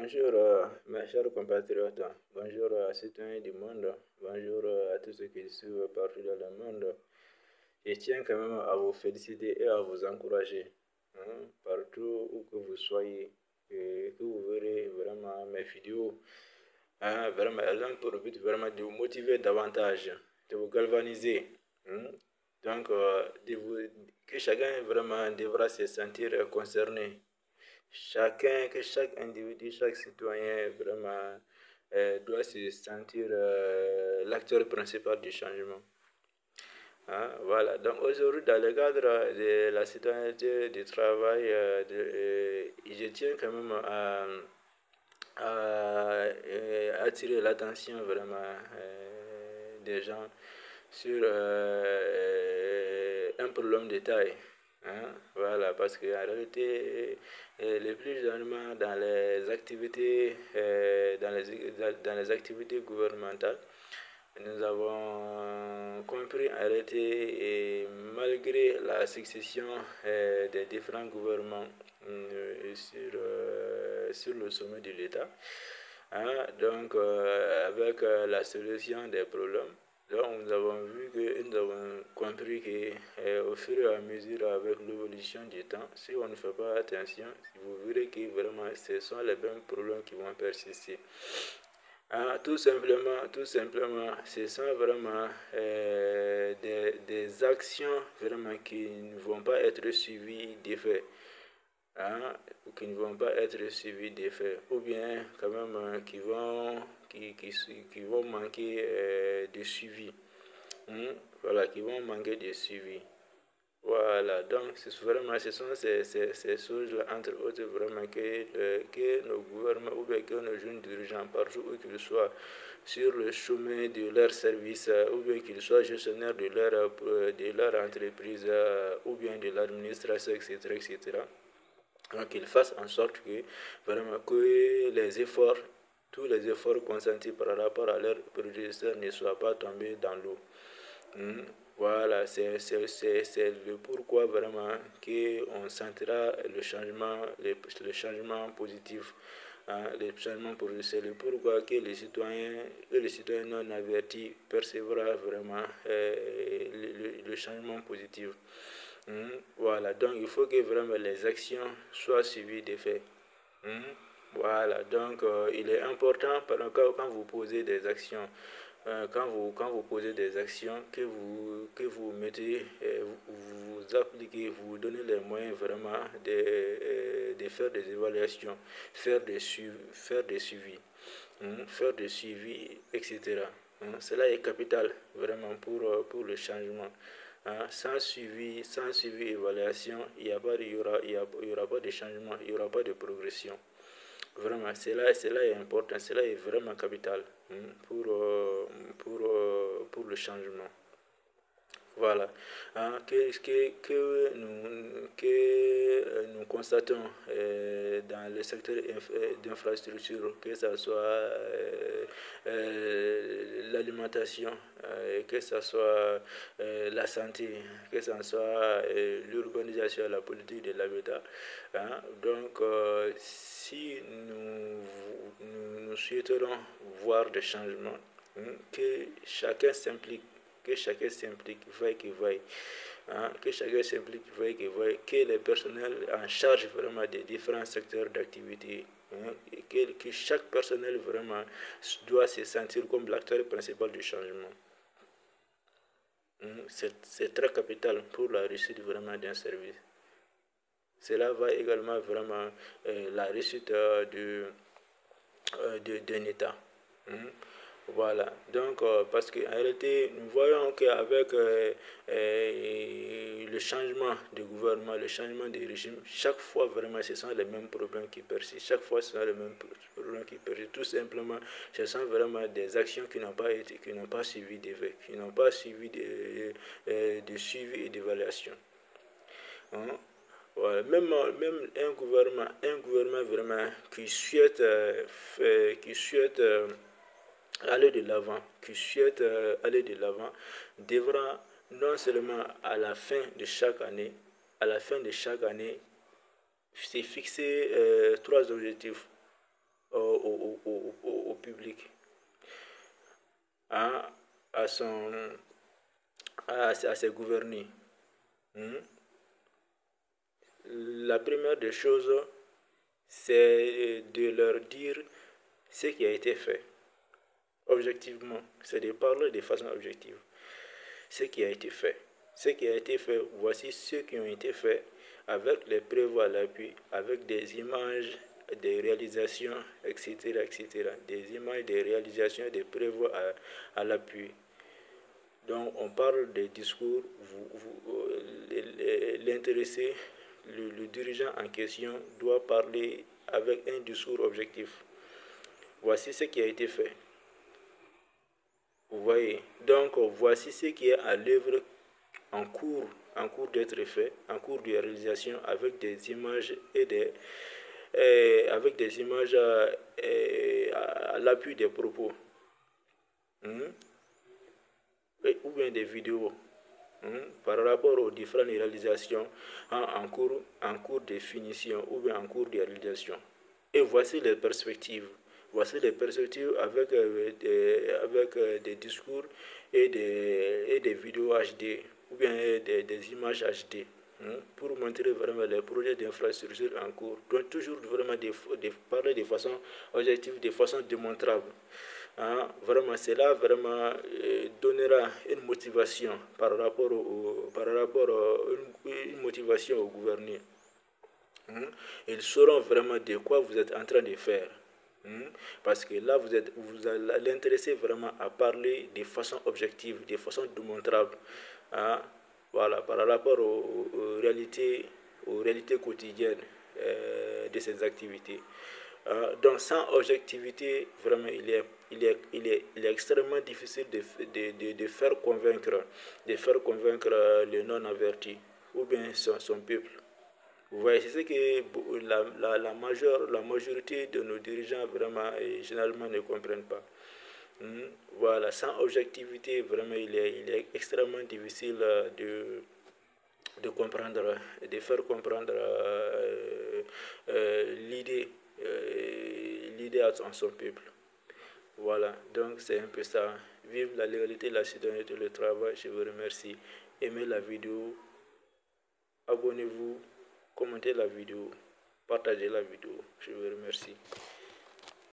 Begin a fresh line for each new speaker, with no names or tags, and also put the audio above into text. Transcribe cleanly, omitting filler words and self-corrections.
Bonjour, mes chers compatriotes, bonjour citoyens du monde, bonjour à tous ceux qui suivent partout dans le monde. Je tiens quand même à vous féliciter et à vous encourager, partout où que vous soyez, et que vous verrez vraiment mes vidéos. Vraiment, elles ont pour but vraiment de vous motiver davantage, de vous galvaniser. Donc, que chacun vraiment devra se sentir concerné. Que chaque individu, chaque citoyen vraiment doit se sentir l'acteur principal du changement. Voilà, donc aujourd'hui, dans le cadre de la citoyenneté, du travail, je tiens quand même à attirer l'attention vraiment des gens sur un problème de taille. Voilà, parce qu'en réalité, les plus généralement dans les activités, dans les activités gouvernementales, nous avons compris en réalité, et malgré la succession des différents gouvernements sur le sommet de l'État, donc avec la solution des problèmes, donc nous avons vu que nous avons compris qu'au fur et à mesure avec l'évolution du temps, si on ne fait pas attention, vous verrez que vraiment ce sont les mêmes problèmes qui vont persister. Tout simplement, ce sont vraiment des actions vraiment qui ne vont pas être suivies d'effets. Qui ne vont pas être suivies d'effets, ou bien quand même qui vont manquer de suivi. Voilà, qui vont manquer de suivi. Voilà, donc vraiment, ce sont ces choses-là, entre autres, vraiment, que nos gouvernements ou bien que nos jeunes dirigeants, partout où qu'ils soient, sur le chemin de leur service, ou bien qu'ils soient gestionnaires de leur entreprise, ou bien de l'administration, etc., etc., donc qu'ils fassent en sorte que, vraiment, que tous les efforts consentis par rapport à leurs prédécesseurs ne soient pas tombés dans l'eau. Voilà, c'est le pourquoi vraiment qu'on sentira le changement positif. Le changement positif, c'est le pourquoi que les citoyens non avertis percevra vraiment le changement positif. Voilà, donc il faut que vraiment les actions soient suivies des faits. Voilà, donc il est important quand vous posez des actions, quand vous posez des actions, que vous mettez, vous appliquez, vous donnez les moyens vraiment de faire des évaluations, faire des suivis, faire des suivis, etc. Cela est capital vraiment pour le changement. Sans suivi, évaluation, il y aura pas de changement, il n'y aura pas de progression. Vraiment, cela est important, cela est vraiment capital pour le changement. Voilà. Nous constatons dans le secteur d'infrastructure, que ce soit l'alimentation, que ce soit la santé, que ce soit l'urbanisation, la politique de l'habitat. Donc, si nous souhaiterons voir des changements, que chacun s'implique, veille que veille. Que chacun s'implique, veille que les personnels en charge vraiment des différents secteurs d'activité, que chaque personnel vraiment doit se sentir comme l'acteur principal du changement. C'est très capital pour la réussite vraiment d'un service. Cela va également vraiment la réussite d'un État. Voilà, donc parce qu'en réalité, nous voyons qu'avec le changement de gouvernement, le changement de régime, chaque fois vraiment ce sont les mêmes problèmes qui persistent. Chaque fois ce sont les mêmes problèmes qui persistent. Tout simplement, ce sont vraiment des actions qui n'ont pas suivi d'effet, qui n'ont pas suivi de suivi et d'évaluation. Voilà. Même un gouvernement vraiment qui souhaite aller de l'avant, devra non seulement à la fin de chaque année, se fixer trois objectifs. au public, hein, à ses gouvernés. Hmm. La première des choses, c'est de leur dire ce qui a été fait. Objectivement, c'est de parler de façon objective. Ce qui a été fait. Ce qui a été fait, voici ceux qui ont été faits avec les preuves à l'appui, avec des images, des réalisations, etc., etc. Des images, des réalisations, des preuves à l'appui. Donc on parle des discours, l'intéressé, le dirigeant en question doit parler avec un discours objectif. Voici ce qui a été fait. Vous voyez, donc voici ce qui est à l'œuvre en cours d'être fait, en cours de réalisation avec des images avec des images à l'appui des propos. Hmm? Ou bien des vidéos. Par rapport aux différentes réalisations en cours de finition ou bien en cours de réalisation. Et voici les perspectives. Voici les perspectives avec des discours et des vidéos HD ou bien des images HD pour montrer vraiment les projets d'infrastructure en cours. Donc toujours vraiment parler de façon objective, de façon démontrable. Hein, vraiment, cela vraiment donnera une motivation une motivation au gouvernement. Ils sauront vraiment de quoi vous êtes en train de faire. Parce que là, vous allez l'intéresser vraiment à parler de façon objective, de façon démontrable. Hein, voilà, par rapport aux réalités quotidiennes de ces activités. Donc sans objectivité, vraiment, il est extrêmement difficile de faire convaincre le non-averti ou bien son peuple. Vous voyez, c'est ce que la majorité de nos dirigeants vraiment et généralement ne comprennent pas. Voilà, sans objectivité, vraiment, il est extrêmement difficile de faire comprendre l'idée à son peuple. Voilà, donc c'est un peu ça. Vive la légalité, la citoyenneté, le travail. Je vous remercie. Aimez la vidéo, abonnez-vous, commentez la vidéo, partagez la vidéo. Je vous remercie.